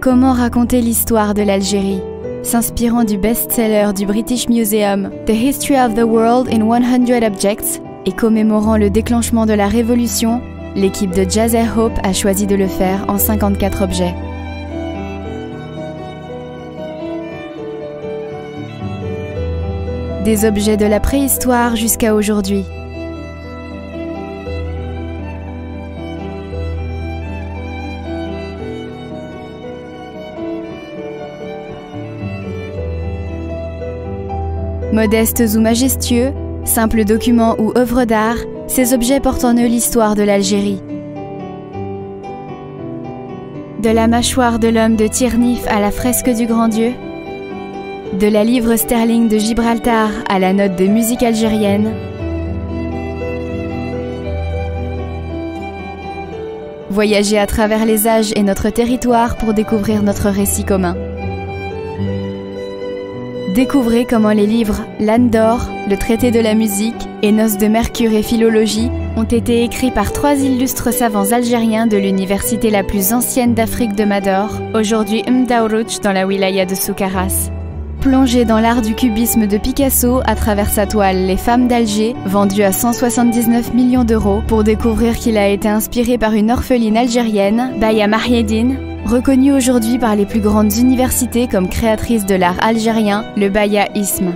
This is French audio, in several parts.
Comment raconter l'histoire de l'Algérie? S'inspirant du best-seller du British Museum The History of the World in 100 Objects et commémorant le déclenchement de la Révolution, l'équipe de Jazz & Hope a choisi de le faire en 54 objets. Des objets de la préhistoire jusqu'à aujourd'hui. Modestes ou majestueux, simples documents ou œuvres d'art, ces objets portent en eux l'histoire de l'Algérie. De la mâchoire de l'homme de Tirnif à la fresque du Grand-Dieu, de la livre sterling de Gibraltar à la note de musique algérienne, voyagez à travers les âges et notre territoire pour découvrir notre récit commun. Découvrez comment les livres L'âne d'or, le traité de la musique et Noces de Mercure et philologie ont été écrits par 3 illustres savants algériens de l'université la plus ancienne d'Afrique de Mador, aujourd'hui M'Daourouch dans la wilaya de Soukaras. Plongez dans l'art du cubisme de Picasso à travers sa toile Les femmes d'Alger, vendue à 179 millions d'euros, pour découvrir qu'il a été inspiré par une orpheline algérienne, Baya Mahieddine, reconnue aujourd'hui par les plus grandes universités comme créatrice de l'art algérien, le bayaïsme.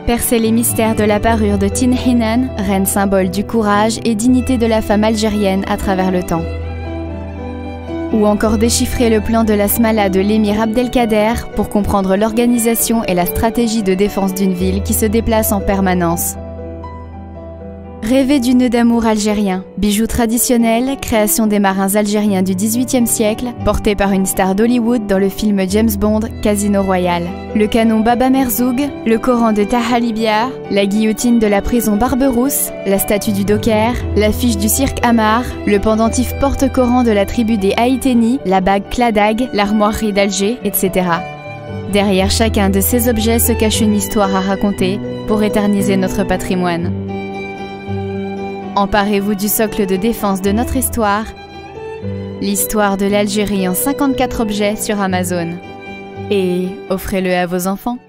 Percez les mystères de la parure de Tin Hinan, reine symbole du courage et dignité de la femme algérienne à travers le temps. Ou encore déchiffrer le plan de la Smala de l'émir Abdelkader pour comprendre l'organisation et la stratégie de défense d'une ville qui se déplace en permanence. Rêvez du nœud d'amour algérien, bijou traditionnel, création des marins algériens du XVIIIe siècle, porté par une star d'Hollywood dans le film James Bond, Casino Royale. Le canon Baba Merzoug, le Coran de Taha Libia, la guillotine de la prison Barberousse, la statue du Docker, l'affiche du cirque Hamar, le pendentif porte-Coran de la tribu des Haïténi, la bague Cladag, l'armoirie d'Alger, etc. Derrière chacun de ces objets se cache une histoire à raconter pour éterniser notre patrimoine. Emparez-vous du socle de défense de notre histoire, l'histoire de l'Algérie en 54 objets sur Amazon. Et offrez-le à vos enfants.